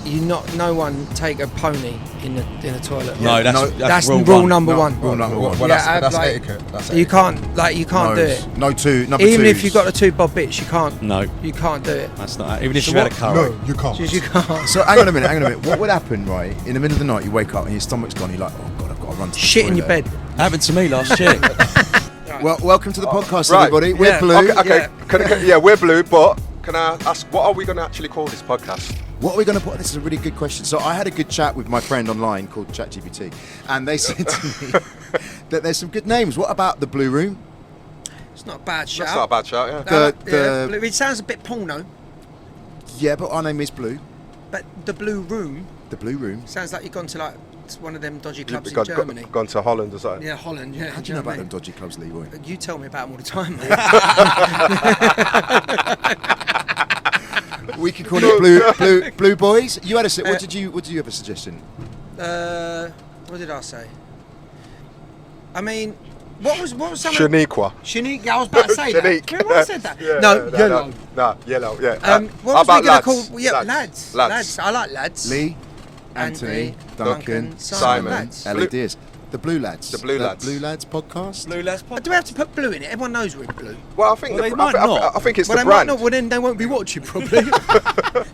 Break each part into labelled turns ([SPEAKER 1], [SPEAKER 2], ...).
[SPEAKER 1] no one take a pony in the toilet.
[SPEAKER 2] No, that's
[SPEAKER 1] rule number one.
[SPEAKER 3] Rule number one.
[SPEAKER 4] Well, that's etiquette.
[SPEAKER 1] You can't do it.
[SPEAKER 3] No two. Number
[SPEAKER 1] Even
[SPEAKER 3] twos.
[SPEAKER 1] if you've got the 2 bob bits, you can't.
[SPEAKER 2] No,
[SPEAKER 1] you can't do it.
[SPEAKER 2] that's not. Even if you had a curry.
[SPEAKER 4] No, you can't.
[SPEAKER 1] You can't.
[SPEAKER 3] So hang on a minute. What would happen, right? In the middle of the night, you wake up and your stomach's gone. You're like, oh god, I've got to run to the
[SPEAKER 1] Shit in your
[SPEAKER 3] toilet.
[SPEAKER 1] bed.
[SPEAKER 2] Happened to me last year.
[SPEAKER 3] Well, welcome to the podcast,
[SPEAKER 4] Right.
[SPEAKER 3] everybody. We're
[SPEAKER 1] Yeah.
[SPEAKER 3] Blue.
[SPEAKER 4] Okay. We're Blue, but can I ask, what are we going to actually call this podcast?
[SPEAKER 3] What are we going to put? This is a really good question. So I had a good chat with my friend online called ChatGPT, and they said to me that there's some good names. What about the Blue Room?
[SPEAKER 1] It's not a bad shout.
[SPEAKER 4] That's not a bad shout, yeah.
[SPEAKER 1] It sounds a bit porno,
[SPEAKER 3] Yeah, but our name is Blue.
[SPEAKER 1] but the Blue Room
[SPEAKER 3] The Blue Room.
[SPEAKER 1] sounds like you've gone to like one of them dodgy clubs in
[SPEAKER 4] You've
[SPEAKER 1] Germany.
[SPEAKER 4] gone to Holland or something.
[SPEAKER 1] Yeah, Holland. Yeah.
[SPEAKER 3] How do you know about them dodgy clubs, Leroy?
[SPEAKER 1] You tell me about them all the time, mate.
[SPEAKER 3] We could call it Blue Boys. You had a what did you have a suggestion?
[SPEAKER 1] What did I say? I mean, what was some
[SPEAKER 4] Shaniqua.
[SPEAKER 1] Shanique, I was about to say that.
[SPEAKER 4] Shanique.
[SPEAKER 1] Remember I said that?
[SPEAKER 4] Yeah,
[SPEAKER 1] no, yellow.
[SPEAKER 4] No, yellow, yeah.
[SPEAKER 1] What
[SPEAKER 4] how
[SPEAKER 1] was we
[SPEAKER 4] about
[SPEAKER 1] going to
[SPEAKER 4] lads?
[SPEAKER 1] call? Yeah, lads. I like lads.
[SPEAKER 3] Lee, Anthony, Duncan,
[SPEAKER 4] Simon.
[SPEAKER 1] Lads.
[SPEAKER 3] Ellie Deers. The Blue Lads.
[SPEAKER 4] The Blue Lads.
[SPEAKER 3] Blue Lads podcast.
[SPEAKER 2] Blue Lads podcast.
[SPEAKER 1] Do we have to put blue in it? Everyone knows we're blue.
[SPEAKER 4] Well, I think
[SPEAKER 2] Well, they might not.
[SPEAKER 4] I think it's
[SPEAKER 1] Well,
[SPEAKER 4] the
[SPEAKER 1] they might
[SPEAKER 4] brand.
[SPEAKER 1] not. Well, then they won't be watching probably.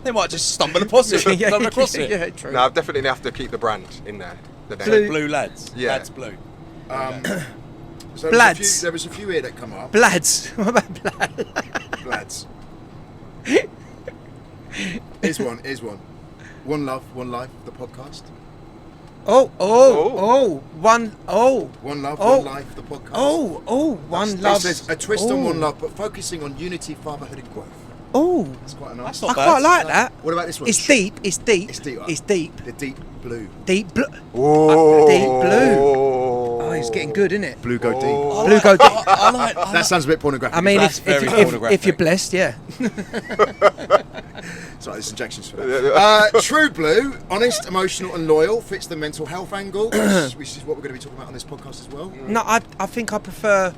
[SPEAKER 2] They might just stumble across it. Stumble across it.
[SPEAKER 1] Yeah, true.
[SPEAKER 4] No, I definitely have to keep the brand in there. The name.
[SPEAKER 1] Blue.
[SPEAKER 2] Blue Lads.
[SPEAKER 4] Yeah.
[SPEAKER 2] Lads Blue.
[SPEAKER 3] So
[SPEAKER 1] Blads.
[SPEAKER 3] there was a few here that come up.
[SPEAKER 1] Blads. What about Blads?
[SPEAKER 3] Blads. Here's one. One Love, One Life, the podcast.
[SPEAKER 1] One
[SPEAKER 3] One Love,
[SPEAKER 1] Oh.
[SPEAKER 3] One Life, the podcast.
[SPEAKER 1] One love.
[SPEAKER 3] There's a twist on One Love, but focusing on unity, fatherhood, and growth.
[SPEAKER 1] Oh,
[SPEAKER 3] That's quite a nice.
[SPEAKER 2] That's
[SPEAKER 1] I
[SPEAKER 2] not
[SPEAKER 1] quite
[SPEAKER 2] bad.
[SPEAKER 1] like that.
[SPEAKER 3] What about this one?
[SPEAKER 1] It's deep. It's deep.
[SPEAKER 3] It's deep.
[SPEAKER 1] It's deep.
[SPEAKER 3] The deep blue.
[SPEAKER 1] Deep blue.
[SPEAKER 4] Oh.
[SPEAKER 1] Deep blue. Oh, it's getting good, isn't it?
[SPEAKER 3] Blue go deep.
[SPEAKER 1] Blue go deep.
[SPEAKER 2] I like
[SPEAKER 3] That sounds a bit pornographic.
[SPEAKER 1] I mean,
[SPEAKER 2] That's very
[SPEAKER 1] if
[SPEAKER 2] pornographic.
[SPEAKER 1] you're blessed, yeah.
[SPEAKER 3] Sorry, there's injections for that. True Blue, honest, emotional, and loyal, fits the mental health angle, which is what we're going to be talking about on this podcast as well.
[SPEAKER 1] No, I think I prefer.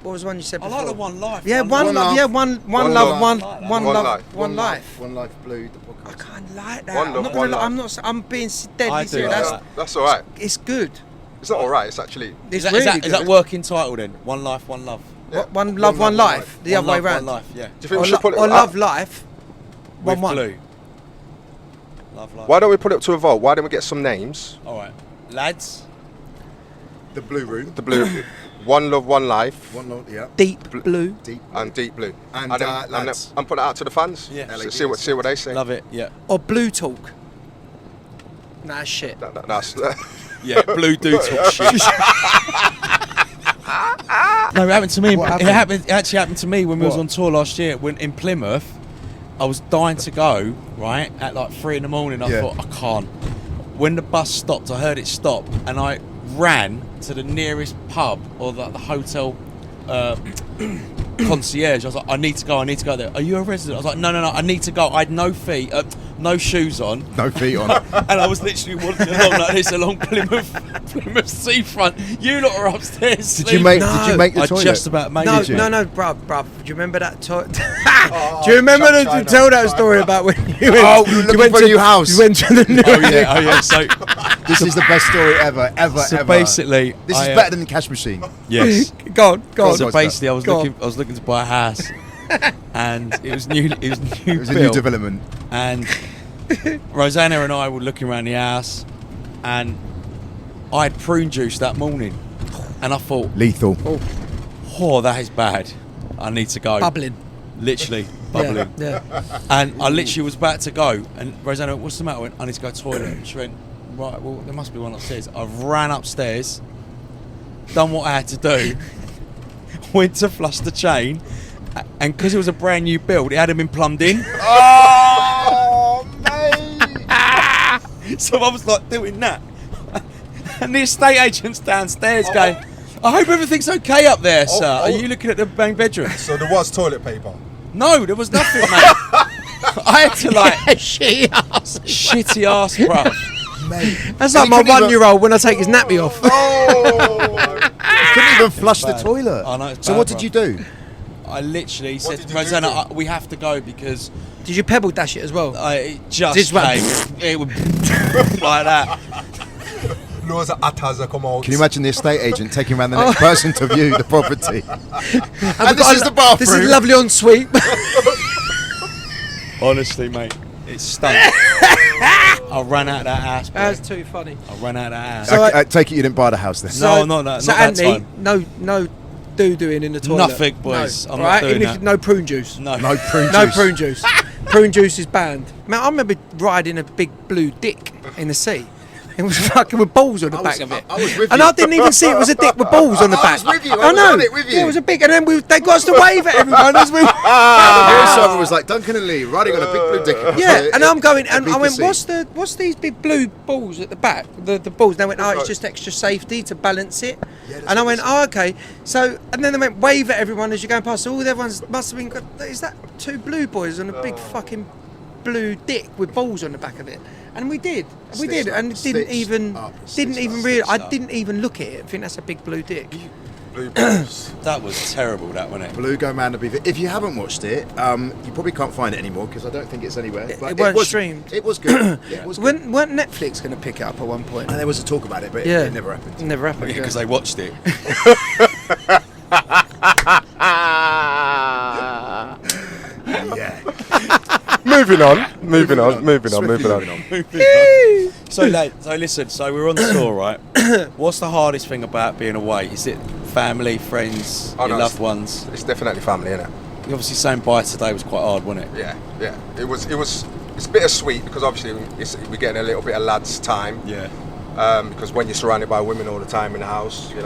[SPEAKER 1] What was the one you said
[SPEAKER 2] I
[SPEAKER 1] before?
[SPEAKER 2] like the One Life.
[SPEAKER 1] Yeah, one
[SPEAKER 3] Love.
[SPEAKER 1] love. Yeah, one
[SPEAKER 4] One
[SPEAKER 1] love.
[SPEAKER 4] love.
[SPEAKER 1] One
[SPEAKER 4] One
[SPEAKER 1] love.
[SPEAKER 4] life.
[SPEAKER 1] One life.
[SPEAKER 3] One Life Blue, the
[SPEAKER 1] I
[SPEAKER 3] podcast.
[SPEAKER 1] can't like that.
[SPEAKER 4] One
[SPEAKER 1] I'm
[SPEAKER 4] love,
[SPEAKER 1] not
[SPEAKER 4] one
[SPEAKER 1] gonna.
[SPEAKER 4] life.
[SPEAKER 1] I'm not. I'm being deadly
[SPEAKER 2] I do
[SPEAKER 1] serious.
[SPEAKER 2] like
[SPEAKER 4] That's all right.
[SPEAKER 1] It's good.
[SPEAKER 4] It's not all right. It's actually.
[SPEAKER 1] It's
[SPEAKER 2] Is
[SPEAKER 1] really
[SPEAKER 2] that,
[SPEAKER 1] good.
[SPEAKER 2] is that working title then? One Life, One Love.
[SPEAKER 4] Yeah.
[SPEAKER 1] One love, one life. The other way
[SPEAKER 2] One Love,
[SPEAKER 1] round.
[SPEAKER 2] One Life, yeah.
[SPEAKER 4] Do you think we should put it?
[SPEAKER 1] Or love life.
[SPEAKER 2] With
[SPEAKER 1] One.
[SPEAKER 2] Blue. Love Life.
[SPEAKER 4] Why don't we put it to a vote? Why don't we get some names?
[SPEAKER 2] All right. Lads.
[SPEAKER 3] The Blue Room.
[SPEAKER 4] The blue. One love, one life,
[SPEAKER 3] One Love, yeah.
[SPEAKER 1] Deep blue.
[SPEAKER 3] Deep.
[SPEAKER 4] and deep blue.
[SPEAKER 3] And,
[SPEAKER 4] then,
[SPEAKER 3] lads.
[SPEAKER 4] I'm putting it out to the fans.
[SPEAKER 2] Yeah.
[SPEAKER 4] So see what they say.
[SPEAKER 2] Love it, yeah.
[SPEAKER 1] Or blue talk. Nah, shit.
[SPEAKER 4] That's
[SPEAKER 2] Yeah, Blue do talk shit. No, it happened to me.
[SPEAKER 3] What
[SPEAKER 2] It actually happened to me when we was
[SPEAKER 3] What?
[SPEAKER 2] on tour last year. When in Plymouth, I was dying to go. Right at like 3 a.m. I
[SPEAKER 3] Yeah.
[SPEAKER 2] thought I can't. When the bus stopped, I heard it stop, and I ran to the nearest pub or the hotel concierge. I was like, I need to go there. Are you a resident? I was like, no, I need to go. I had no feet, no shoes on.
[SPEAKER 3] No feet on.
[SPEAKER 2] And I was literally walking along like this along Plymouth seafront. You lot are upstairs.
[SPEAKER 3] Did you make the
[SPEAKER 2] I
[SPEAKER 3] toilet?
[SPEAKER 2] just about made
[SPEAKER 1] No,
[SPEAKER 2] it.
[SPEAKER 1] no, bruv. Do you remember that? Do you remember to tell that story about when you went?
[SPEAKER 3] Oh, we were looking for a new house.
[SPEAKER 1] You went to the new.
[SPEAKER 2] Oh yeah. So
[SPEAKER 3] This is the best story ever.
[SPEAKER 2] basically,
[SPEAKER 3] This is better than the Cash Machine.
[SPEAKER 2] yes.
[SPEAKER 1] Go on.
[SPEAKER 2] So basically, I was
[SPEAKER 1] Go on.
[SPEAKER 2] looking to buy a house, and it was new. It was new.
[SPEAKER 3] It was a
[SPEAKER 2] built.
[SPEAKER 3] new development.
[SPEAKER 2] And Rosanna and I were looking around the house, and I had prune juice that morning, and I thought,
[SPEAKER 3] Lethal.
[SPEAKER 2] oh, that is bad. I need to go.
[SPEAKER 1] Bubbling.
[SPEAKER 2] Literally bubbling.
[SPEAKER 1] Yeah.
[SPEAKER 2] And I literally was about to go, and Rosanna went, what's the matter? I went, I need to go to the toilet. And she went, right, well, there must be one upstairs. I ran upstairs, done what I had to do, went to flush the chain, and because it was a brand new build, it hadn't been plumbed in.
[SPEAKER 3] Oh, mate!
[SPEAKER 2] So I was like doing that. And the estate agent's downstairs going, I hope everything's okay up there, sir. Are you looking at the main bedroom?
[SPEAKER 4] So there was toilet paper.
[SPEAKER 2] No, there was nothing, mate. I had to like
[SPEAKER 1] Shitty ass.
[SPEAKER 2] shitty ass, bruv.
[SPEAKER 3] Mate.
[SPEAKER 1] That's like my 1-year-old when I take his nappy off.
[SPEAKER 3] Oh! Couldn't even flush the
[SPEAKER 2] Bad.
[SPEAKER 3] toilet.
[SPEAKER 2] I know, it's
[SPEAKER 3] So
[SPEAKER 2] bad,
[SPEAKER 3] what did
[SPEAKER 2] bruv.
[SPEAKER 3] you do?
[SPEAKER 2] I literally said
[SPEAKER 4] did
[SPEAKER 2] to
[SPEAKER 4] you do
[SPEAKER 2] Rosanna,
[SPEAKER 4] to
[SPEAKER 2] we have to go because
[SPEAKER 1] Did you pebble dash it as well?
[SPEAKER 2] It just
[SPEAKER 1] This one.
[SPEAKER 2] came. It would like that.
[SPEAKER 4] Loads of attas have come out.
[SPEAKER 3] Can you imagine the estate agent taking around the next person to view the property?
[SPEAKER 1] And
[SPEAKER 3] this is the bathroom.
[SPEAKER 1] This is lovely ensuite.
[SPEAKER 2] Honestly, mate, it stunk. I ran out of that house. Bro.
[SPEAKER 1] That's too funny.
[SPEAKER 2] I ran out of that house.
[SPEAKER 1] So
[SPEAKER 3] I take it you didn't buy the house then.
[SPEAKER 2] No, not that-
[SPEAKER 1] So
[SPEAKER 2] not that
[SPEAKER 1] Anthony,
[SPEAKER 2] time.
[SPEAKER 1] no doo-dooing in the toilet.
[SPEAKER 2] Nothing, boys.
[SPEAKER 1] No.
[SPEAKER 2] I'm
[SPEAKER 1] Right?
[SPEAKER 2] not doing
[SPEAKER 1] Even if
[SPEAKER 2] that.
[SPEAKER 1] no prune juice.
[SPEAKER 2] No.
[SPEAKER 3] No prune
[SPEAKER 1] No
[SPEAKER 3] juice.
[SPEAKER 1] prune juice. Prune juice is banned. Man, I remember riding a big blue dick in the sea. It was fucking with balls on the back of it.
[SPEAKER 3] I was with
[SPEAKER 1] And
[SPEAKER 3] you.
[SPEAKER 1] I didn't even see it was a dick with balls on the
[SPEAKER 3] I
[SPEAKER 1] back.
[SPEAKER 3] was with you, I was
[SPEAKER 1] know.
[SPEAKER 3] on it with you.
[SPEAKER 1] Yeah, it was a big, and then they got us to wave at everyone as we.
[SPEAKER 3] The voiceover was like Duncan and Lee riding on a big blue dick.
[SPEAKER 1] Yeah, and I'm going, and I went,
[SPEAKER 3] BBC.
[SPEAKER 1] what's these big blue balls at the back? The balls. They went, oh, it's just extra safety to balance it.
[SPEAKER 3] Yeah, that's
[SPEAKER 1] And I
[SPEAKER 3] what
[SPEAKER 1] went,
[SPEAKER 3] they
[SPEAKER 1] oh, okay. So, and then they went, wave at everyone as you're going past. So all everyone's must have been, is that two blue boys on a big fucking blue dick with balls on the back of it? And we did, and didn't even realize. I didn't even look at it. I think that's a big blue dick.
[SPEAKER 4] Blue balls.
[SPEAKER 2] That was terrible, that, wasn't it?
[SPEAKER 3] Blue Go Man to be. If you haven't watched it, you probably can't find it anymore because I don't think it's anywhere. But
[SPEAKER 1] It weren't
[SPEAKER 3] was
[SPEAKER 1] streamed.
[SPEAKER 3] It was good. Yeah, it was good.
[SPEAKER 1] Weren't Netflix going to pick it up at one point?
[SPEAKER 3] And there was a talk about it, but
[SPEAKER 1] Yeah,
[SPEAKER 3] it never happened.
[SPEAKER 1] Never happened.
[SPEAKER 2] Because they watched it.
[SPEAKER 3] Yeah.
[SPEAKER 4] Moving on.
[SPEAKER 2] So listen, so we're on the tour, right? What's the hardest thing about being away? Is it family, friends,
[SPEAKER 4] Oh,
[SPEAKER 2] your
[SPEAKER 4] no,
[SPEAKER 2] loved ones?
[SPEAKER 4] It's definitely family, innit?
[SPEAKER 2] You obviously saying bye today was quite hard, wasn't it?
[SPEAKER 4] Yeah. It's bittersweet because obviously we're getting a little bit of lads' time.
[SPEAKER 2] Yeah.
[SPEAKER 4] Because when you're surrounded by women all the time in the house, you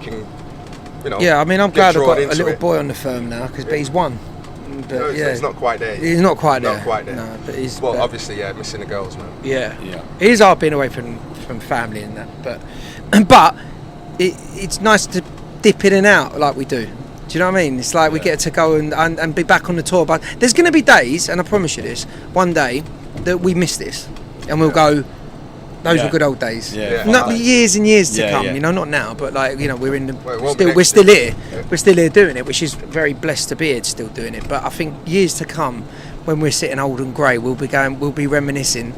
[SPEAKER 4] can.
[SPEAKER 1] Yeah, I mean, I'm
[SPEAKER 4] get
[SPEAKER 1] glad I've
[SPEAKER 4] drawn
[SPEAKER 1] got a
[SPEAKER 4] into
[SPEAKER 1] little
[SPEAKER 4] it.
[SPEAKER 1] boy on the firm now, but he's one. But
[SPEAKER 4] No, it's not quite there.
[SPEAKER 1] He's not quite there.
[SPEAKER 4] Not quite there.
[SPEAKER 1] No, but he's.
[SPEAKER 4] Well,
[SPEAKER 1] but-
[SPEAKER 4] obviously, missing the girls, man.
[SPEAKER 1] Yeah.
[SPEAKER 2] Yeah.
[SPEAKER 1] It is hard being away from family and that, but it's nice to dip in and out like we do. Do you know what I mean? It's like we get to go and be back on the tour. But there's going to be days, and I promise you this, one day that we miss this, and we'll go. Those were good old days.
[SPEAKER 2] Yeah.
[SPEAKER 1] Not years and years to
[SPEAKER 2] Yeah,
[SPEAKER 1] come.
[SPEAKER 2] yeah.
[SPEAKER 1] You know, not now, but like we're in the.
[SPEAKER 4] Well, it won't be
[SPEAKER 1] we're
[SPEAKER 4] next
[SPEAKER 1] still
[SPEAKER 4] year.
[SPEAKER 1] here. We're still here doing it, which is very blessed to be here, still doing it. But I think years to come, when we're sitting old and grey, we'll be reminiscing.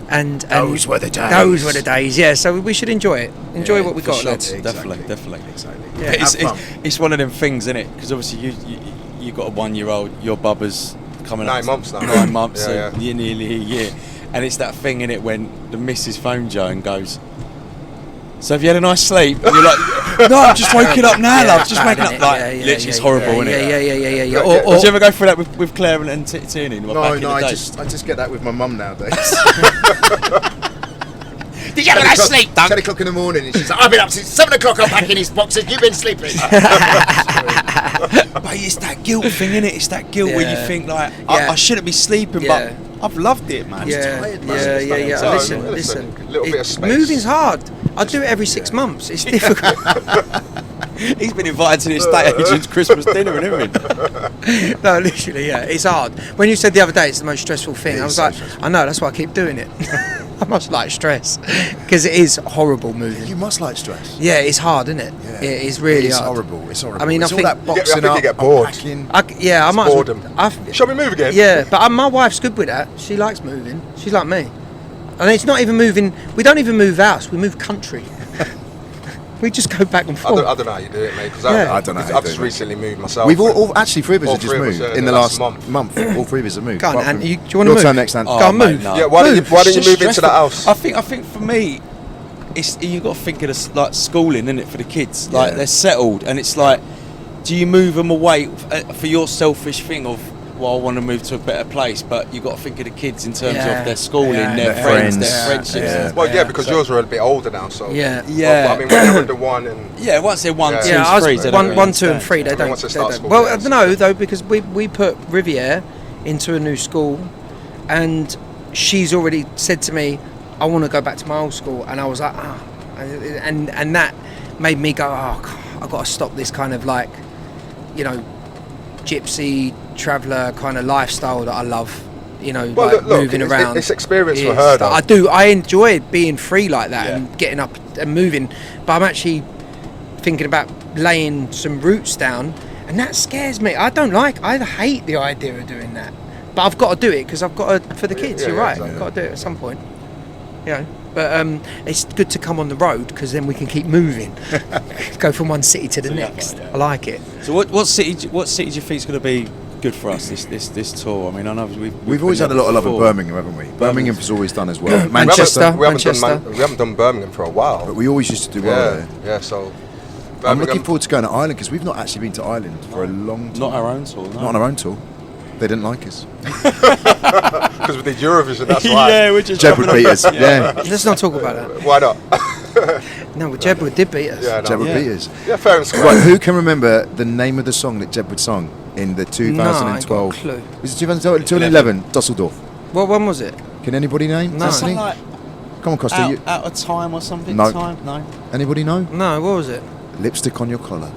[SPEAKER 1] And
[SPEAKER 3] Those were the days.
[SPEAKER 1] Those were the days. Yeah. So we should enjoy it. Enjoy what we
[SPEAKER 2] for
[SPEAKER 1] got,
[SPEAKER 2] sure.
[SPEAKER 1] lads.
[SPEAKER 2] Definitely.
[SPEAKER 3] Exactly.
[SPEAKER 1] Yeah.
[SPEAKER 2] It's one of them things, isn't it? Because obviously you got a 1-year-old. Your bubba's coming
[SPEAKER 4] 9
[SPEAKER 2] up
[SPEAKER 4] months now.
[SPEAKER 2] 9 months,
[SPEAKER 4] Yeah,
[SPEAKER 2] so you're nearly a year. And it's that thing in it when the missus phones you and goes, so have you had a nice sleep? And you're like, no, I'm just waking up now, love. Just waking up. Like, literally, it's horrible, isn't it?
[SPEAKER 1] Yeah.
[SPEAKER 2] Did you ever go through that with Claire and Tierney?
[SPEAKER 3] No, I just get that with my mum nowadays.
[SPEAKER 2] Did you have a nice sleep,
[SPEAKER 3] 10 o'clock in the morning, and she's like, I've been up since 7 o'clock, I'm packing his boxes, you've been sleeping.
[SPEAKER 2] But it's that guilt thing, innit? It's that guilt where you think like, I shouldn't be sleeping,
[SPEAKER 1] Yeah.
[SPEAKER 2] but I've loved it, man.
[SPEAKER 1] Yeah,
[SPEAKER 3] tired, man.
[SPEAKER 1] yeah.
[SPEAKER 4] So,
[SPEAKER 1] Listen.
[SPEAKER 4] a little bit of space.
[SPEAKER 1] Moving's hard. I do it every 6 months. It's difficult.
[SPEAKER 2] He's been invited to the estate agent's Christmas dinner and everything.
[SPEAKER 1] No, literally, yeah. It's hard. When you said the other day it's the most stressful thing,
[SPEAKER 3] It
[SPEAKER 1] I
[SPEAKER 3] is
[SPEAKER 1] was
[SPEAKER 3] so
[SPEAKER 1] like,
[SPEAKER 3] stressful.
[SPEAKER 1] I know, that's why I keep doing it. I must like stress because it is horrible moving.
[SPEAKER 3] You must like stress.
[SPEAKER 1] Yeah, it's hard, isn't it?
[SPEAKER 3] Yeah.
[SPEAKER 1] It is really
[SPEAKER 3] It's
[SPEAKER 1] hard.
[SPEAKER 3] horrible. It's horrible.
[SPEAKER 1] I mean,
[SPEAKER 3] it's
[SPEAKER 1] I
[SPEAKER 3] all
[SPEAKER 1] think-
[SPEAKER 3] that boxing
[SPEAKER 4] I think you
[SPEAKER 3] up,
[SPEAKER 4] get bored.
[SPEAKER 3] unpacking.
[SPEAKER 1] I might.
[SPEAKER 4] boredom. Shall we move again?
[SPEAKER 1] Yeah, but my wife's good with that. She likes moving. She's like me. And it's not even moving. We don't even move house. We move country. We just go back and
[SPEAKER 4] I
[SPEAKER 1] forth.
[SPEAKER 4] don't know how you do it, mate. Because
[SPEAKER 1] Yeah.
[SPEAKER 3] I don't know how you
[SPEAKER 4] I've
[SPEAKER 3] do
[SPEAKER 4] just
[SPEAKER 3] it.
[SPEAKER 4] recently moved myself.
[SPEAKER 3] We've all actually 3 of us
[SPEAKER 4] All
[SPEAKER 3] have just
[SPEAKER 4] 3 of us,
[SPEAKER 3] moved
[SPEAKER 4] yeah,
[SPEAKER 3] in the
[SPEAKER 4] the
[SPEAKER 3] last
[SPEAKER 4] last
[SPEAKER 3] month. All 3 of us have moved.
[SPEAKER 1] Go on,
[SPEAKER 3] apart
[SPEAKER 1] Ant,
[SPEAKER 3] from-
[SPEAKER 1] do you want to
[SPEAKER 3] Your
[SPEAKER 1] move?
[SPEAKER 3] turn next, Ant.
[SPEAKER 2] Oh,
[SPEAKER 1] Go on,
[SPEAKER 2] mate,
[SPEAKER 1] move.
[SPEAKER 2] no.
[SPEAKER 4] Yeah, why don't
[SPEAKER 1] Move.
[SPEAKER 4] you
[SPEAKER 2] It's
[SPEAKER 4] move
[SPEAKER 2] just
[SPEAKER 4] into that house?
[SPEAKER 2] I think for me, it's you got to think of this like schooling, isn't it, for the kids? Like
[SPEAKER 3] Yeah.
[SPEAKER 2] they're settled, and it's like, do you move them away for your selfish thing of, well, I want to move to a better place, but you got to think of the kids in terms
[SPEAKER 1] Yeah.
[SPEAKER 2] of their schooling,
[SPEAKER 1] Yeah.
[SPEAKER 2] their
[SPEAKER 3] Their
[SPEAKER 2] friends,
[SPEAKER 3] friends.
[SPEAKER 2] their friendships.
[SPEAKER 3] Yeah.
[SPEAKER 4] Well, yeah, because yours are a bit older now, so.
[SPEAKER 1] Yeah.
[SPEAKER 2] Yeah.
[SPEAKER 4] But, I mean, when you're under 1 and.
[SPEAKER 2] Yeah, once they're 1,
[SPEAKER 4] Yeah.
[SPEAKER 2] 2,
[SPEAKER 1] Yeah, I was
[SPEAKER 2] 3, they don't
[SPEAKER 1] 1,
[SPEAKER 2] really
[SPEAKER 1] 1, 2, and
[SPEAKER 2] understand.
[SPEAKER 1] 3. They
[SPEAKER 4] I mean,
[SPEAKER 1] don't.
[SPEAKER 4] once they
[SPEAKER 1] they
[SPEAKER 4] start
[SPEAKER 1] don't.
[SPEAKER 4] school,
[SPEAKER 1] Well,
[SPEAKER 4] yeah,
[SPEAKER 1] I don't know though, because we put Riviere into a new school, and she's already said to me, "I want to go back to my old school," and I was like, and that made me go, "Oh, God, I've got to stop this kind of like, you know, gypsy traveller kind of lifestyle that I love." You know,
[SPEAKER 4] Well,
[SPEAKER 1] like
[SPEAKER 4] look,
[SPEAKER 1] moving
[SPEAKER 4] it's-
[SPEAKER 1] around.
[SPEAKER 4] it's experience for
[SPEAKER 1] Yes,
[SPEAKER 4] her, though.
[SPEAKER 1] I do. I enjoy being free like that
[SPEAKER 2] Yeah.
[SPEAKER 1] and getting up and moving, but I'm actually thinking about laying some roots down And that scares me. I hate the idea of doing that. But I've got to do it because I've got to, for the kids.
[SPEAKER 4] Yeah,
[SPEAKER 1] You're
[SPEAKER 4] yeah,
[SPEAKER 1] right.
[SPEAKER 4] exactly.
[SPEAKER 1] I've got to do it at some point. You know, but it's good to come on the road because then we can keep moving. Go from one city to the next.
[SPEAKER 2] yeah.
[SPEAKER 1] I like it.
[SPEAKER 2] So what city do you think is going to be good for us this tour? I mean, I know
[SPEAKER 3] We've always had a lot of love in Birmingham, haven't we? Birmingham's always done as well.
[SPEAKER 1] Manchester.
[SPEAKER 4] We haven't done Birmingham for a while.
[SPEAKER 3] But we always used to do well
[SPEAKER 4] Yeah,
[SPEAKER 3] there.
[SPEAKER 4] yeah. So
[SPEAKER 3] I'm
[SPEAKER 4] Birmingham-
[SPEAKER 3] looking forward to going to Ireland because we've not actually been to Ireland for a long time.
[SPEAKER 2] Not our own tour. No.
[SPEAKER 3] Not on our own tour. They didn't like us.
[SPEAKER 4] because we did Eurovision. That's why.
[SPEAKER 2] yeah, we're just
[SPEAKER 3] Jeb would beat us. Yeah.
[SPEAKER 1] Let's not talk about that.
[SPEAKER 4] Why not?
[SPEAKER 1] No, but Jeb did beat us.
[SPEAKER 4] Yeah, no.
[SPEAKER 3] Jeb would
[SPEAKER 2] Yeah.
[SPEAKER 3] beat us.
[SPEAKER 4] Yeah, fair and square.
[SPEAKER 3] Right, who can remember the name of the song that Jeb would sung in the
[SPEAKER 1] No, I ain't got a
[SPEAKER 3] 2012?
[SPEAKER 1] clue.
[SPEAKER 3] Was it 2011? Dusseldorf.
[SPEAKER 1] What one was it?
[SPEAKER 3] Can anybody name?
[SPEAKER 1] No.
[SPEAKER 3] Destiny?
[SPEAKER 2] Something like
[SPEAKER 3] Come on, Costa. You,
[SPEAKER 2] out of time or something.
[SPEAKER 3] No.
[SPEAKER 2] Time? No.
[SPEAKER 3] anybody know?
[SPEAKER 1] No, what was it?
[SPEAKER 3] Lipstick on your collar.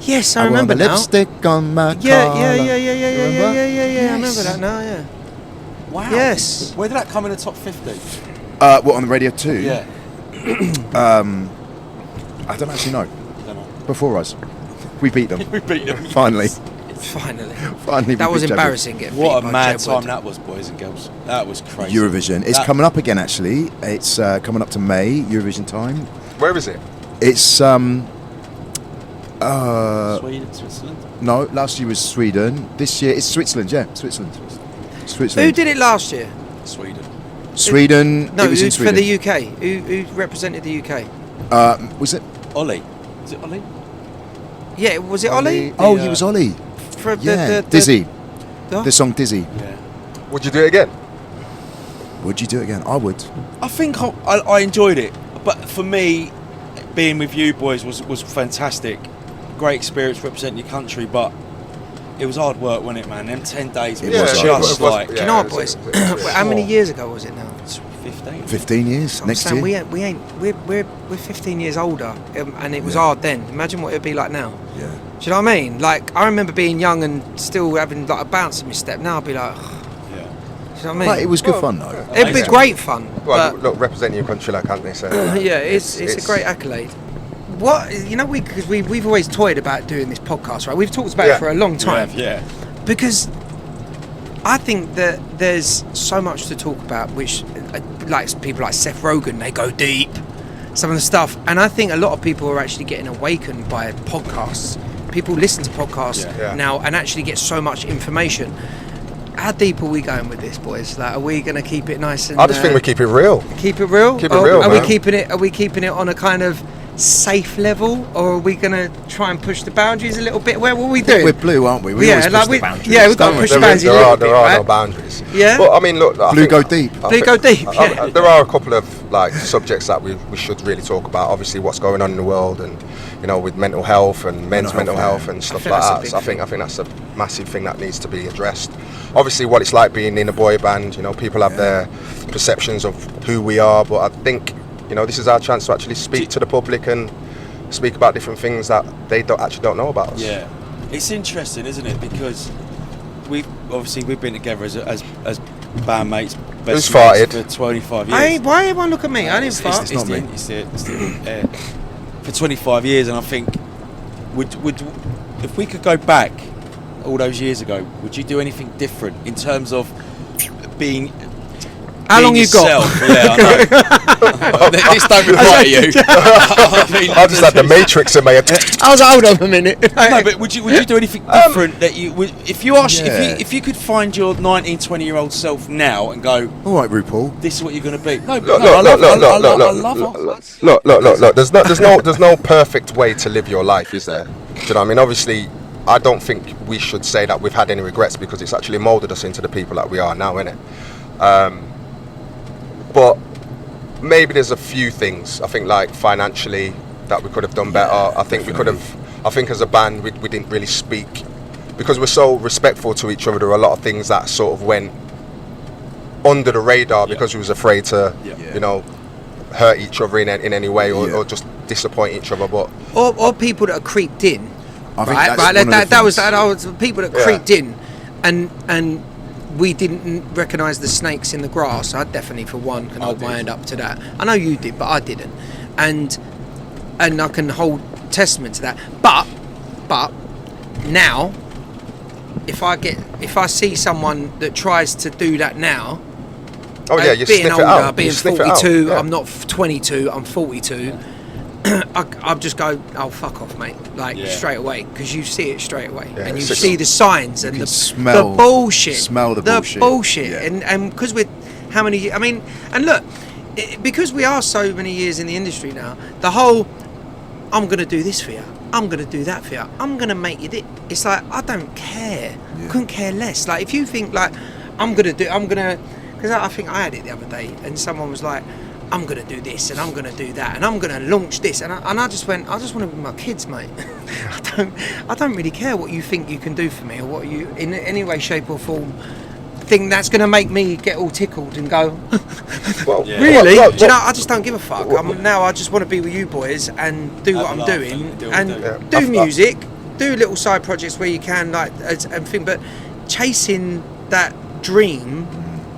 [SPEAKER 1] Yes, I
[SPEAKER 3] want
[SPEAKER 1] remember
[SPEAKER 3] the
[SPEAKER 1] now.
[SPEAKER 3] lipstick on my
[SPEAKER 1] Yeah,
[SPEAKER 3] collar.
[SPEAKER 1] yeah.
[SPEAKER 3] Remember?
[SPEAKER 1] I remember that now. Yeah.
[SPEAKER 2] Wow.
[SPEAKER 1] Yes.
[SPEAKER 2] Where did that come in the top 50?
[SPEAKER 3] What, on the radio too?
[SPEAKER 2] Yeah.
[SPEAKER 3] I don't actually know.
[SPEAKER 2] Don't know.
[SPEAKER 3] Before us. We beat them.
[SPEAKER 2] We beat them.
[SPEAKER 3] Finally.
[SPEAKER 1] Finally.
[SPEAKER 3] Finally.
[SPEAKER 1] That
[SPEAKER 3] we
[SPEAKER 1] was
[SPEAKER 3] beat Jeb.
[SPEAKER 1] embarrassing. Getting
[SPEAKER 2] What
[SPEAKER 1] beat
[SPEAKER 2] a
[SPEAKER 1] by
[SPEAKER 2] mad
[SPEAKER 1] Jeb Wood.
[SPEAKER 2] time that was, boys and girls. That was crazy.
[SPEAKER 3] Eurovision. It's
[SPEAKER 2] That-
[SPEAKER 3] coming up again, actually. It's coming up to May, Eurovision time.
[SPEAKER 4] Where is it?
[SPEAKER 3] It's,
[SPEAKER 2] Sweden, Switzerland.
[SPEAKER 3] no, last year was Sweden. This year it's Switzerland, yeah. Switzerland.
[SPEAKER 1] Who did it last year?
[SPEAKER 2] Sweden.
[SPEAKER 3] Sweden.
[SPEAKER 1] No,
[SPEAKER 3] it was in
[SPEAKER 1] for the
[SPEAKER 3] Sweden.
[SPEAKER 1] UK. Who represented the UK?
[SPEAKER 3] Was it?
[SPEAKER 2] Ollie. Is it Ollie?
[SPEAKER 1] Yeah, was it Ollie?
[SPEAKER 3] Oh, he was Ollie.
[SPEAKER 1] For
[SPEAKER 3] Yeah, Dizzy.
[SPEAKER 1] the-
[SPEAKER 3] The song Dizzy.
[SPEAKER 2] Yeah.
[SPEAKER 4] Would you do it again?
[SPEAKER 3] Would you do it again? I would.
[SPEAKER 2] I think I enjoyed it, but for me, being with you boys was fantastic. Great experience representing your country, but it was hard work, wasn't it, man? Them 10 days
[SPEAKER 3] It
[SPEAKER 2] was
[SPEAKER 3] was
[SPEAKER 2] just
[SPEAKER 3] hard work.
[SPEAKER 2] like
[SPEAKER 1] Do you know what, boys? How many years ago was it now?
[SPEAKER 2] 15.
[SPEAKER 3] 15 years.
[SPEAKER 1] I'm
[SPEAKER 3] Next
[SPEAKER 1] saying
[SPEAKER 3] year.
[SPEAKER 1] we're 15 years older, and it was hard then. Imagine what it'd be like now.
[SPEAKER 3] Yeah.
[SPEAKER 1] Do you know what I mean? Like, I remember being young and still having like a bounce in my step. Now I'd be like,
[SPEAKER 2] Yeah.
[SPEAKER 1] do you know what I mean?
[SPEAKER 3] But it was good fun, though.
[SPEAKER 1] It'd be
[SPEAKER 2] Amazing.
[SPEAKER 1] great fun.
[SPEAKER 4] Well,
[SPEAKER 1] but
[SPEAKER 4] look, representing your country like Anthony said.
[SPEAKER 1] yeah, it's a great accolade. What, you know, because we've always toyed about doing this podcast, right? We've talked about
[SPEAKER 4] Yeah.
[SPEAKER 1] it for a long time.
[SPEAKER 2] Yeah.
[SPEAKER 1] Because I think that there's so much to talk about, which, like people like Seth Rogen, they go deep, some of the stuff. And I think a lot of people are actually getting awakened by podcasts. People listen to podcasts
[SPEAKER 4] Yeah.
[SPEAKER 1] now and actually get so much information. How deep are we going with this, boys? Like, are we going to keep it nice and?
[SPEAKER 4] I just think we keep it real.
[SPEAKER 1] Keep it real.
[SPEAKER 4] Keep it real,
[SPEAKER 1] Are we
[SPEAKER 4] man.
[SPEAKER 1] keeping it? Are we keeping it on a kind of safe level, or are we going to try and push the boundaries a little bit? Where will we do?
[SPEAKER 3] We're blue, aren't we? We
[SPEAKER 1] Yeah,
[SPEAKER 3] always push
[SPEAKER 1] like
[SPEAKER 3] the
[SPEAKER 1] we-
[SPEAKER 3] boundaries.
[SPEAKER 1] yeah, we've got to
[SPEAKER 3] don't
[SPEAKER 1] push
[SPEAKER 3] we?
[SPEAKER 1] the boundaries a little bit,
[SPEAKER 4] There are
[SPEAKER 1] right?
[SPEAKER 4] no boundaries.
[SPEAKER 1] Yeah?
[SPEAKER 4] But I mean, look. I
[SPEAKER 3] Blue
[SPEAKER 4] think-
[SPEAKER 3] go deep.
[SPEAKER 4] I
[SPEAKER 1] Blue
[SPEAKER 4] think-
[SPEAKER 1] go deep, yeah.
[SPEAKER 4] There are a couple of like subjects that we should really talk about. Obviously, what's going on in the world, and you know, with mental health and men's mental health and stuff
[SPEAKER 1] think
[SPEAKER 4] like
[SPEAKER 1] that's a
[SPEAKER 4] that.
[SPEAKER 1] big
[SPEAKER 4] So I think that's a massive thing that needs to be addressed. Obviously, what it's like being in a boy band. You know, people have their perceptions of who we are, but I think this is our chance to actually speak to the public and speak about different things that they don't know about us.
[SPEAKER 2] Yeah. It's interesting, isn't it? Because we've been together as bandmates.
[SPEAKER 4] Who's
[SPEAKER 2] best mates
[SPEAKER 4] farted?
[SPEAKER 2] for 25 years.
[SPEAKER 1] Why everyone look at me? I didn't fart.
[SPEAKER 2] It's
[SPEAKER 3] not me.
[SPEAKER 2] For 25 years, and I think would if we could go back all those years ago, would you do anything different in terms of being?
[SPEAKER 1] How long
[SPEAKER 2] being
[SPEAKER 1] you got?
[SPEAKER 2] yourself? Yeah, I know. This don't reply to you.
[SPEAKER 4] I just had the Matrix in my head.
[SPEAKER 1] I was like, hold on a minute.
[SPEAKER 2] No, but would you do anything different that you would if you asked
[SPEAKER 3] Yeah.
[SPEAKER 2] if you could find your 19, 20-year-old self now and go,
[SPEAKER 3] All right, RuPaul.
[SPEAKER 2] this is what you're going to be. No,
[SPEAKER 4] Look,
[SPEAKER 2] I
[SPEAKER 4] look,
[SPEAKER 2] love us.
[SPEAKER 4] look. There's no perfect way to live your life, is there? Do you know what I mean? Obviously, I don't think we should say that we've had any regrets because it's actually molded us into the people that we are now, innit? But maybe there's a few things. I think like financially that we could have done better. I think we could have. I think as a band we didn't really speak because we're so respectful to each other. There were a lot of things that sort of went under the radar because we was afraid to, hurt each other in any way or just disappoint each other. But
[SPEAKER 1] or people that are creeped in.
[SPEAKER 3] I think
[SPEAKER 1] Right.
[SPEAKER 3] that's one of the
[SPEAKER 1] That was
[SPEAKER 3] things.
[SPEAKER 1] people that
[SPEAKER 4] Yeah.
[SPEAKER 1] creeped in, and we didn't recognise the snakes in the grass. I definitely, for one, can hold my hand up to that. I know you did, but I didn't, and I can hold testament to that. But now, if I see someone that tries to do that now,
[SPEAKER 4] Oh yeah, you
[SPEAKER 1] being
[SPEAKER 4] sniff
[SPEAKER 1] older,
[SPEAKER 4] it out.
[SPEAKER 1] being
[SPEAKER 4] You sniff it out.
[SPEAKER 1] 42,
[SPEAKER 4] Yeah.
[SPEAKER 1] I'm not 22, I'm 42. I'll just go, oh, fuck off, mate, like straight away, because you see it straight away,
[SPEAKER 4] Yeah,
[SPEAKER 1] and you
[SPEAKER 4] it's
[SPEAKER 1] see the signs and the
[SPEAKER 3] smell-
[SPEAKER 1] bullshit,
[SPEAKER 3] smell the bullshit.
[SPEAKER 1] yeah. And because we're how many? I mean, and look, because we are so many years in the industry now, the whole I'm gonna do this for you, I'm gonna do that for you, I'm gonna make you. It's like I don't care, couldn't care less. Like if you think like because I think I had it the other day, and someone was like, I'm going to do this, and I'm going to do that, and I'm going to launch this, and I just went, I just want to be my kids, mate. I don't really care what you think you can do for me, or what you, in any way, shape or form, think that's going to make me get all tickled and go,
[SPEAKER 4] Well,
[SPEAKER 1] really?
[SPEAKER 4] well,
[SPEAKER 1] Do you know, I just don't give a fuck. Now I just want to be with you boys and do what I'm doing, and do music, do little side projects where you can, like, and thing, but chasing that dream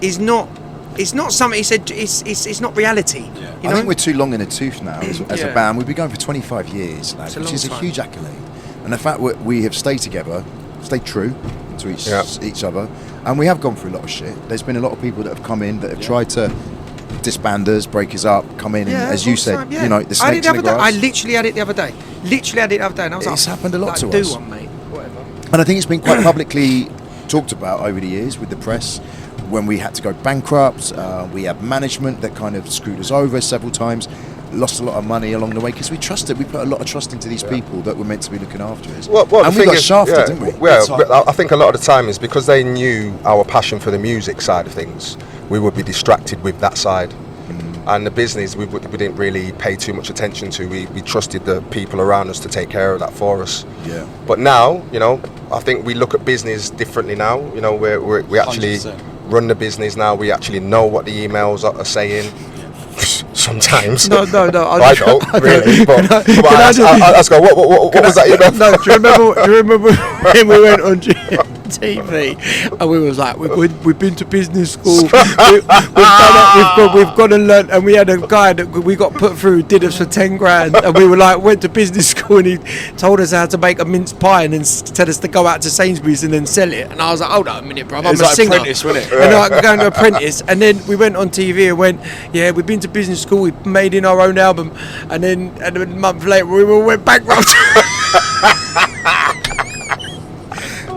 [SPEAKER 1] is not. It's not something he said. It's not reality.
[SPEAKER 2] Yeah.
[SPEAKER 3] I think we're too long in the tooth now as a band. We've been going for 25 years, lads, which is a huge accolade. And the fact that we have stayed together, stayed true to each other, and we have gone through a lot of shit. There's been a lot of people that have come in that have tried to disband us, break us up, come in, and as you said, you know, the snakes in the grass.
[SPEAKER 1] I literally had it the other day. And I was
[SPEAKER 3] It's happened a lot to
[SPEAKER 1] do
[SPEAKER 3] us.
[SPEAKER 1] one, mate. Whatever.
[SPEAKER 3] And I think it's been quite publicly talked about over the years with the press. When we had to go bankrupt, we had management that kind of screwed us over several times, lost a lot of money along the way because we trusted. We put a lot of trust into these people that were meant to be looking after us.
[SPEAKER 4] Well,
[SPEAKER 3] and we got shafted, didn't we?
[SPEAKER 4] Well, I think a lot of the time is because they knew our passion for the music side of things, we would be distracted with that side. And the business, we didn't really pay too much attention to. We trusted the people around us to take care of that for us.
[SPEAKER 3] Yeah.
[SPEAKER 4] But now, you know, I think we look at business differently now. You know, we actually
[SPEAKER 2] 100%.
[SPEAKER 4] run the business now. We actually know what the emails are saying. Sometimes.
[SPEAKER 1] No.
[SPEAKER 4] I don't really. But I go, what was that email?
[SPEAKER 1] No, do you remember when we went on TV and we was like, we've been to business school, we've gone and learnt, and we had a guy that we got put through, did us for 10 grand, and we were like, went to business school, and he told us how to make a mince pie and then tell us to go out to Sainsbury's and then sell it. And I was like, hold on a minute, bro, I'm a singer.
[SPEAKER 2] Apprentice, wasn't it?
[SPEAKER 1] And I'm going to apprentice, and then we went on TV and went, yeah, we've been to business school, we made in our own album, and then a month later we all went bankrupt.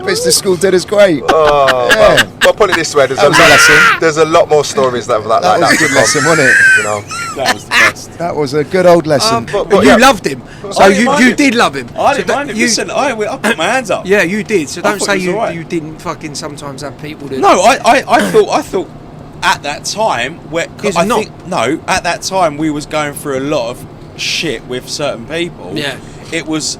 [SPEAKER 3] Business school did us great.
[SPEAKER 4] Well, put it this way: there's a lot more stories that like
[SPEAKER 3] That was a good lesson, wasn't it?
[SPEAKER 4] You know,
[SPEAKER 2] That was the best.
[SPEAKER 3] That was a good old lesson.
[SPEAKER 1] But you loved him, so you did love him.
[SPEAKER 2] I
[SPEAKER 1] So
[SPEAKER 2] didn't mind him.
[SPEAKER 1] you-
[SPEAKER 2] Listen, I put my hands up.
[SPEAKER 1] Yeah, you did. So
[SPEAKER 2] I
[SPEAKER 1] don't
[SPEAKER 2] thought
[SPEAKER 1] say
[SPEAKER 2] he was alright.
[SPEAKER 1] you didn't fucking sometimes have people that.
[SPEAKER 2] No, I thought at that time at that time we was going through a lot of shit with certain people.
[SPEAKER 1] Yeah.
[SPEAKER 2] It was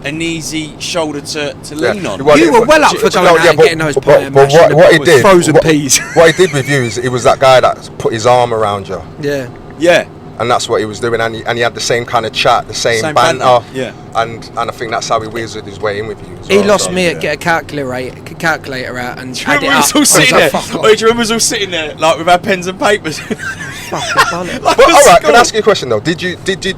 [SPEAKER 2] an easy shoulder to lean on.
[SPEAKER 4] Well,
[SPEAKER 1] You were well up for going out and getting those pie and mash and
[SPEAKER 4] what he
[SPEAKER 1] the
[SPEAKER 4] did,
[SPEAKER 1] frozen peas.
[SPEAKER 4] What he did with you is he was that guy that put his arm around you,
[SPEAKER 1] Yeah.
[SPEAKER 2] Yeah.
[SPEAKER 4] and that's what he was doing. And he had the same kind of chat, the same banter.
[SPEAKER 2] banter, yeah.
[SPEAKER 4] And I think that's how he wielded his way in with you. As
[SPEAKER 1] He
[SPEAKER 4] well,
[SPEAKER 1] lost
[SPEAKER 4] so.
[SPEAKER 1] me at get a calculator out and
[SPEAKER 2] Do you
[SPEAKER 1] add it
[SPEAKER 2] remember
[SPEAKER 1] up.
[SPEAKER 2] us all sitting
[SPEAKER 1] I
[SPEAKER 2] there?
[SPEAKER 1] was like, fuck
[SPEAKER 2] Do you remember us all sitting there like with our pens and papers?
[SPEAKER 1] fucking bollocks.
[SPEAKER 2] Like
[SPEAKER 4] Well,
[SPEAKER 2] at
[SPEAKER 4] all right, can
[SPEAKER 2] school.
[SPEAKER 4] I ask you a question though? Did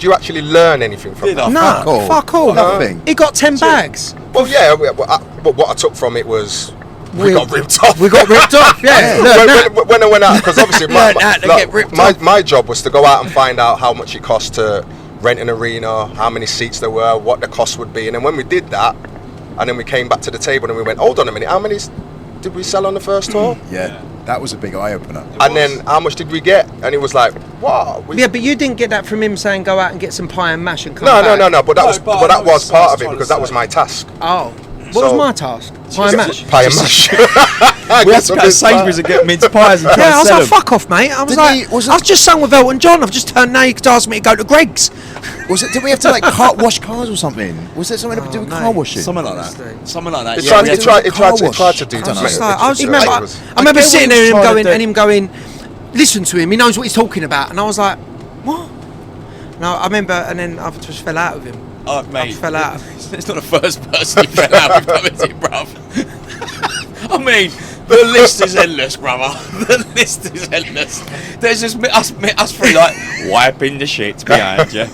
[SPEAKER 4] you actually learn anything from
[SPEAKER 2] Did
[SPEAKER 4] that?
[SPEAKER 2] I?
[SPEAKER 1] No, fuck all.
[SPEAKER 3] Nothing.
[SPEAKER 1] He got 10 bags.
[SPEAKER 4] Well, yeah. But what I took from it was we got ripped off.
[SPEAKER 1] We got ripped off. Yeah. Learn that.
[SPEAKER 4] when I went out, because obviously
[SPEAKER 1] Learn that to get ripped off.
[SPEAKER 4] my job was to go out and find out how much it cost to rent an arena, how many seats there were, what the cost would be, and then when we did that, and then we came back to the table and we went, hold on a minute, how many did we sell on the first tour?
[SPEAKER 3] Yeah, that was a big eye opener.
[SPEAKER 4] And then how much did we get? And it was like, wow.
[SPEAKER 1] Yeah, but you didn't get that from him saying go out and get some pie and mash and come
[SPEAKER 4] No.
[SPEAKER 1] back.
[SPEAKER 4] But that was
[SPEAKER 2] but
[SPEAKER 4] that was part of it
[SPEAKER 2] trying to
[SPEAKER 4] because that was
[SPEAKER 2] say.
[SPEAKER 4] my task.
[SPEAKER 1] Oh. What was
[SPEAKER 4] So-
[SPEAKER 1] my task? Pie and mash.
[SPEAKER 4] Pie and mash.
[SPEAKER 2] We had to go to Sainsbury's and get mince pies and try
[SPEAKER 1] Yeah, I
[SPEAKER 2] and
[SPEAKER 1] was
[SPEAKER 2] sell
[SPEAKER 1] like,
[SPEAKER 2] them.
[SPEAKER 1] fuck off, mate. I was
[SPEAKER 3] Didn't
[SPEAKER 1] like,
[SPEAKER 3] he- wasn't-
[SPEAKER 1] I was just sung with Elton John. I've just turned now. You could ask me to go to Greg's.
[SPEAKER 3] Was it? Did we have to like wash cars or something? Was there something to do with car washing?
[SPEAKER 2] Something like
[SPEAKER 1] Honestly.
[SPEAKER 2] that. Something like that.
[SPEAKER 4] It
[SPEAKER 2] Yeah,
[SPEAKER 4] tried
[SPEAKER 2] we
[SPEAKER 4] it
[SPEAKER 2] had to-
[SPEAKER 4] tried- it tried to-
[SPEAKER 3] car
[SPEAKER 4] it tried to
[SPEAKER 3] wash.
[SPEAKER 4] do
[SPEAKER 3] I
[SPEAKER 4] that.
[SPEAKER 3] don't know.
[SPEAKER 1] It's like, I
[SPEAKER 4] It
[SPEAKER 1] remember
[SPEAKER 4] was-
[SPEAKER 1] I remember
[SPEAKER 3] get what
[SPEAKER 1] sitting
[SPEAKER 3] he was
[SPEAKER 1] there and
[SPEAKER 3] trying to do.
[SPEAKER 1] him going, listen to him. He knows what he's talking about. And I was like, what? No, I remember, and then I just fell out with him.
[SPEAKER 2] Oh, mate,
[SPEAKER 1] fell out.
[SPEAKER 2] It's not the first person you fell out with, though, is it, bruv? I mean, the list is endless, brother. The list is endless. There's just us three, like, wiping the shit behind you.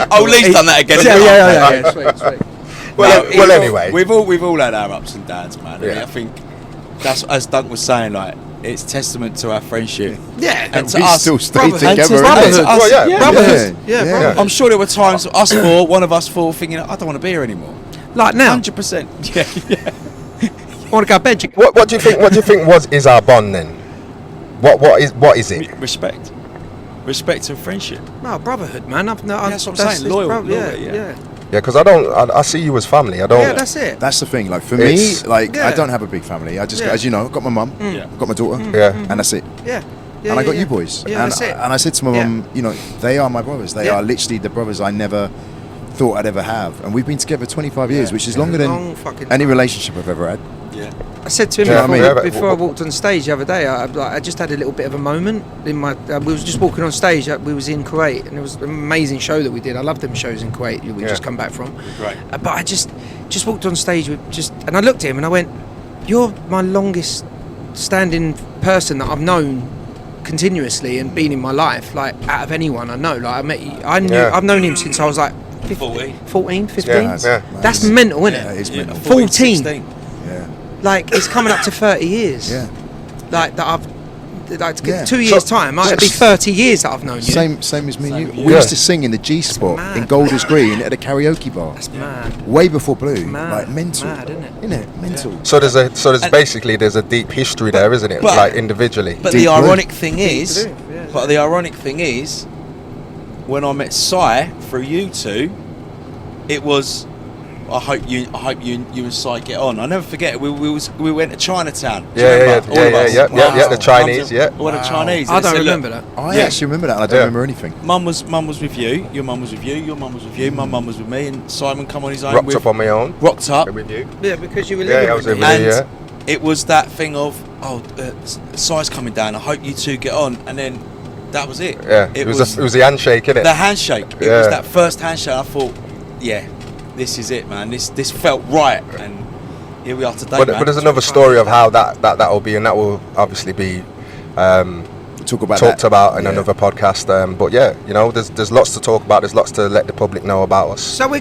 [SPEAKER 2] Oh, Lee's done that again.
[SPEAKER 1] Yeah, sweet.
[SPEAKER 4] Well, anyway.
[SPEAKER 2] We've all had our ups and downs, man.
[SPEAKER 4] Yeah.
[SPEAKER 2] I think that's, as Duncan was saying, like, it's testament to our friendship.
[SPEAKER 1] Yeah,
[SPEAKER 2] And to
[SPEAKER 3] we
[SPEAKER 2] us,
[SPEAKER 3] still stay
[SPEAKER 1] brotherhood.
[SPEAKER 3] together.
[SPEAKER 2] And to
[SPEAKER 3] innit?
[SPEAKER 2] us,
[SPEAKER 4] Well, yeah.
[SPEAKER 1] Brotherhood.
[SPEAKER 3] Yeah.
[SPEAKER 1] Yeah, brotherhood.
[SPEAKER 2] I'm sure there were times one of us four thinking, I don't want to be here anymore.
[SPEAKER 1] Like now,
[SPEAKER 2] 100%. Yeah.
[SPEAKER 1] I want to go to bed.
[SPEAKER 4] What do you think? What do you think is our bond then? What is it?
[SPEAKER 2] Respect and friendship.
[SPEAKER 1] No, brotherhood, man.
[SPEAKER 2] That's what I'm saying, loyal,
[SPEAKER 1] yeah,
[SPEAKER 2] yeah.
[SPEAKER 1] yeah.
[SPEAKER 4] Yeah, because I see you as family. I don't.
[SPEAKER 1] Yeah, that's it.
[SPEAKER 3] That's the thing. Like for me,
[SPEAKER 4] It's-
[SPEAKER 3] like I
[SPEAKER 1] Yeah.
[SPEAKER 3] don't have a big family. I just,
[SPEAKER 1] Yeah.
[SPEAKER 3] as you know, I've got my mum,
[SPEAKER 2] Yeah.
[SPEAKER 3] I've got my daughter,
[SPEAKER 4] Yeah.
[SPEAKER 3] and that's it.
[SPEAKER 1] Yeah. Yeah,
[SPEAKER 3] And I got
[SPEAKER 1] yeah.
[SPEAKER 3] you boys.
[SPEAKER 1] Yeah,
[SPEAKER 3] and,
[SPEAKER 1] that's it.
[SPEAKER 3] and I said to my
[SPEAKER 1] Yeah.
[SPEAKER 3] mum, you know, they are my brothers. They
[SPEAKER 1] Yeah.
[SPEAKER 3] are literally the brothers I never thought I'd ever have. And we've been together 25 years, which is longer
[SPEAKER 1] Long
[SPEAKER 3] than
[SPEAKER 1] fucking
[SPEAKER 3] any
[SPEAKER 1] time.
[SPEAKER 3] relationship I've ever had.
[SPEAKER 2] Yeah.
[SPEAKER 1] I said to him
[SPEAKER 4] Yeah,
[SPEAKER 1] before,
[SPEAKER 3] I mean-
[SPEAKER 1] before I walked on stage the other day, I just had a little bit of a moment in my. We was just walking on stage. We was in Kuwait, and it was an amazing show that we did. I love them shows in Kuwait. We just come back from.
[SPEAKER 2] Great.
[SPEAKER 1] But I just walked on stage with and I looked at him and I went, "You're my longest standing person that I've known continuously and been in my life, like out of anyone I know. Like I've known him since I was like 14, 15.
[SPEAKER 4] Yeah.
[SPEAKER 1] That's mental, isn't
[SPEAKER 3] Yeah,
[SPEAKER 1] it?
[SPEAKER 3] it is mental.
[SPEAKER 1] 14.
[SPEAKER 2] 16.
[SPEAKER 3] Yeah.
[SPEAKER 1] Like it's coming up to 30 years.
[SPEAKER 3] Yeah.
[SPEAKER 1] Like that I've like
[SPEAKER 3] Yeah.
[SPEAKER 1] 2 years time, it'd be 30 years that I've known you.
[SPEAKER 3] Same as me and you.
[SPEAKER 2] Same.
[SPEAKER 3] We
[SPEAKER 4] Yeah.
[SPEAKER 3] used to sing in the G spot
[SPEAKER 1] mad,
[SPEAKER 3] in Golders Green at a karaoke bar.
[SPEAKER 1] That's mad.
[SPEAKER 3] Way before Blue.
[SPEAKER 1] Mad.
[SPEAKER 3] Like mental.
[SPEAKER 1] Mad, isn't it?
[SPEAKER 3] Isn't it? Mental.
[SPEAKER 4] So there's
[SPEAKER 2] And-
[SPEAKER 4] basically there's a deep history there, isn't it?
[SPEAKER 2] But-
[SPEAKER 4] like individually.
[SPEAKER 2] But
[SPEAKER 3] Deep
[SPEAKER 2] the
[SPEAKER 3] blue.
[SPEAKER 2] ironic thing is,
[SPEAKER 1] yeah.
[SPEAKER 2] when I met Si through you two, it was. I hope you and Si get on. I never forget it. We went to Chinatown. Do you
[SPEAKER 4] Yeah,
[SPEAKER 2] remember? All of us.
[SPEAKER 4] yeah. The Chinese, yeah.
[SPEAKER 2] All the Chinese.
[SPEAKER 1] I
[SPEAKER 2] And it
[SPEAKER 1] don't
[SPEAKER 2] said,
[SPEAKER 1] remember
[SPEAKER 2] look,
[SPEAKER 1] that.
[SPEAKER 3] I
[SPEAKER 2] Yeah.
[SPEAKER 3] actually remember that and I don't
[SPEAKER 4] Yeah.
[SPEAKER 3] remember anything.
[SPEAKER 2] Mum was with you. Your mum was with you. Your mum was with you. My mum was with me. And Simon come on his own.
[SPEAKER 4] Rocked up on my own.
[SPEAKER 2] Rocked up.
[SPEAKER 4] With you.
[SPEAKER 1] Yeah, because you were
[SPEAKER 4] Yeah,
[SPEAKER 1] living
[SPEAKER 4] I was
[SPEAKER 1] with me.
[SPEAKER 4] living
[SPEAKER 2] And
[SPEAKER 4] Yeah.
[SPEAKER 2] it was that thing of, Si's coming down. I hope you two get on. And then that was it.
[SPEAKER 4] Yeah. It was the handshake, innit?
[SPEAKER 2] the handshake. It
[SPEAKER 4] Yeah.
[SPEAKER 2] was that first handshake. I thought, yeah, this is it, man. This felt right, and here we are today.
[SPEAKER 4] But
[SPEAKER 2] man.
[SPEAKER 4] there's another story of how that will be, and that will obviously be
[SPEAKER 3] Talk about
[SPEAKER 4] talked
[SPEAKER 3] that.
[SPEAKER 4] about in
[SPEAKER 3] Yeah.
[SPEAKER 4] another podcast. But yeah, you know, there's lots to talk about. There's lots to let the public know about us.
[SPEAKER 1] So we're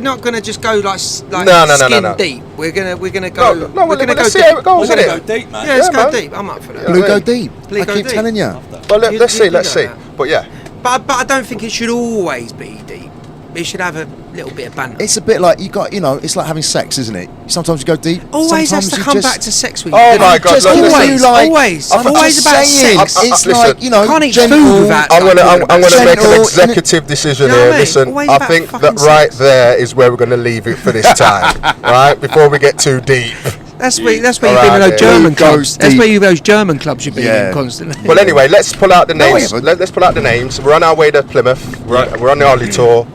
[SPEAKER 1] not gonna just go like
[SPEAKER 4] No.
[SPEAKER 1] skin deep. We're gonna go.
[SPEAKER 4] No,
[SPEAKER 1] we're gonna go
[SPEAKER 4] let's see
[SPEAKER 1] deep.
[SPEAKER 4] how it goes,
[SPEAKER 2] We're gonna
[SPEAKER 4] innit?
[SPEAKER 2] go deep, man.
[SPEAKER 1] Yeah, let's
[SPEAKER 4] Yeah,
[SPEAKER 1] go
[SPEAKER 4] man.
[SPEAKER 1] deep. I'm up for that.
[SPEAKER 3] Blue
[SPEAKER 4] Yeah.
[SPEAKER 3] go deep.
[SPEAKER 1] Blue
[SPEAKER 3] I
[SPEAKER 1] go
[SPEAKER 3] keep
[SPEAKER 1] deep.
[SPEAKER 3] telling you.
[SPEAKER 4] Well,
[SPEAKER 1] You-
[SPEAKER 4] let's
[SPEAKER 1] you
[SPEAKER 4] see. Let's
[SPEAKER 1] do
[SPEAKER 4] see.
[SPEAKER 1] that.
[SPEAKER 4] But yeah,
[SPEAKER 1] But I don't think it should always be deep. It should have a little bit of banter.
[SPEAKER 3] It's a bit like it's like having sex, isn't it? Sometimes you go deep.
[SPEAKER 1] Always
[SPEAKER 3] sometimes
[SPEAKER 1] has to
[SPEAKER 3] you
[SPEAKER 1] come
[SPEAKER 3] just,
[SPEAKER 1] back to sex with
[SPEAKER 4] Oh
[SPEAKER 1] you.
[SPEAKER 4] my God,
[SPEAKER 3] Just
[SPEAKER 4] look,
[SPEAKER 3] always,
[SPEAKER 4] listen.
[SPEAKER 1] always
[SPEAKER 3] I'm
[SPEAKER 1] always
[SPEAKER 3] just
[SPEAKER 1] about
[SPEAKER 3] saying,
[SPEAKER 1] sex.
[SPEAKER 3] It's
[SPEAKER 4] Listen,
[SPEAKER 3] like
[SPEAKER 1] can't eat
[SPEAKER 3] gentle,
[SPEAKER 1] food without
[SPEAKER 4] I'm gonna
[SPEAKER 1] talking about
[SPEAKER 4] make an
[SPEAKER 3] gentle,
[SPEAKER 4] executive decision
[SPEAKER 1] You know
[SPEAKER 4] here.
[SPEAKER 1] what I mean?
[SPEAKER 4] Listen,
[SPEAKER 1] Always
[SPEAKER 4] I
[SPEAKER 1] about
[SPEAKER 4] think
[SPEAKER 1] fucking
[SPEAKER 4] that right
[SPEAKER 1] sex.
[SPEAKER 4] there is where we're gonna leave it for this time, right? Before we get too deep.
[SPEAKER 1] That's where you've been
[SPEAKER 4] Alright,
[SPEAKER 1] in those
[SPEAKER 4] yeah.
[SPEAKER 1] German
[SPEAKER 3] It goes
[SPEAKER 1] clubs. That's
[SPEAKER 3] deep.
[SPEAKER 1] where those German clubs you've been
[SPEAKER 3] Yeah.
[SPEAKER 1] in constantly.
[SPEAKER 4] Well, anyway, let's pull out the
[SPEAKER 3] No,
[SPEAKER 4] names.
[SPEAKER 3] I haven't.
[SPEAKER 4] Let's pull out the names. We're on our way to Plymouth. We're on the Ollie tour.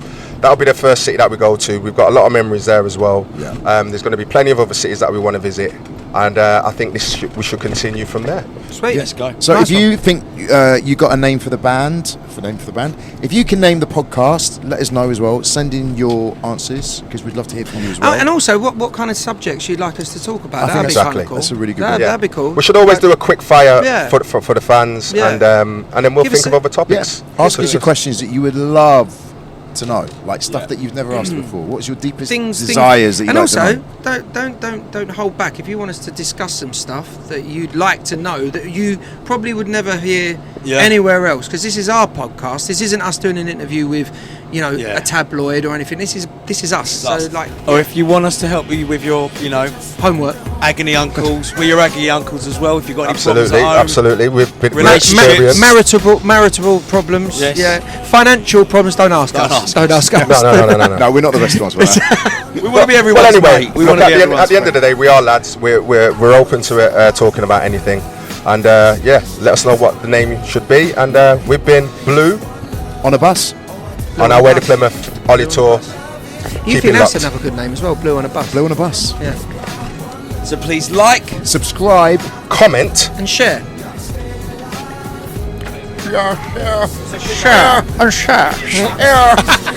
[SPEAKER 4] That'll be the first city that we go to. We've got a lot of memories there as well.
[SPEAKER 3] Yeah.
[SPEAKER 4] There's going to be plenty of other cities that we want to visit, and I think we should continue from there.
[SPEAKER 1] Sweet.
[SPEAKER 2] Let's go.
[SPEAKER 3] So
[SPEAKER 1] Nice
[SPEAKER 3] if you think you got a name for the band, if you can name the podcast, let us know as well. Send in your answers because we'd love to hear from you as well.
[SPEAKER 1] And also, what kind of subjects you'd like us to talk about?
[SPEAKER 3] I think
[SPEAKER 1] That'd be
[SPEAKER 4] exactly.
[SPEAKER 1] kind of cool.
[SPEAKER 3] That's a really good
[SPEAKER 1] That'd,
[SPEAKER 3] one.
[SPEAKER 1] that'd be cool.
[SPEAKER 4] We should always do a quick fire
[SPEAKER 1] Yeah.
[SPEAKER 4] for the fans,
[SPEAKER 1] Yeah.
[SPEAKER 4] and then we'll
[SPEAKER 1] Give
[SPEAKER 4] think
[SPEAKER 1] us
[SPEAKER 4] of other
[SPEAKER 3] Yeah.
[SPEAKER 4] topics.
[SPEAKER 3] Ask us your questions that you would love to know, like stuff that you've never asked before. What's your deepest desires that you
[SPEAKER 1] and
[SPEAKER 3] like to
[SPEAKER 1] also
[SPEAKER 3] know?
[SPEAKER 1] don't hold back. If you want us to discuss some stuff that you'd like to know that you probably would never hear anywhere else, because this is our podcast. This isn't us doing an interview with a tabloid or anything. This is us. So like,
[SPEAKER 2] Or if you want us to help you with your,
[SPEAKER 1] homework.
[SPEAKER 2] agony uncles, we're your agony uncles as well. If you've got any
[SPEAKER 4] Absolutely,
[SPEAKER 2] problems at home.
[SPEAKER 4] absolutely. We've been
[SPEAKER 2] Relationship-
[SPEAKER 4] experienced.
[SPEAKER 1] Marital problems.
[SPEAKER 2] Yes.
[SPEAKER 1] Yeah. Financial problems. Don't ask us. Don't ask us.
[SPEAKER 4] No.
[SPEAKER 3] No, we're not the best ones for that.
[SPEAKER 2] We want to be everyone's
[SPEAKER 4] Well, anyway,
[SPEAKER 2] mate. We
[SPEAKER 4] look,
[SPEAKER 2] want to be
[SPEAKER 4] at
[SPEAKER 2] everyone's
[SPEAKER 4] the end of the day, we are lads. We're open to it, talking about anything, and let us know what the name should be. And we've been Blue
[SPEAKER 3] On a bus,
[SPEAKER 4] on our way to Plymouth, Ollie tour.
[SPEAKER 1] You
[SPEAKER 4] Keep
[SPEAKER 1] think
[SPEAKER 4] it
[SPEAKER 1] that's
[SPEAKER 4] locked.
[SPEAKER 1] another good name as well? Blue on a bus.
[SPEAKER 3] Blue on a bus.
[SPEAKER 1] Yeah.
[SPEAKER 2] So please like.
[SPEAKER 3] Subscribe.
[SPEAKER 4] Comment.
[SPEAKER 1] And share.
[SPEAKER 3] Yeah.
[SPEAKER 1] Share and share.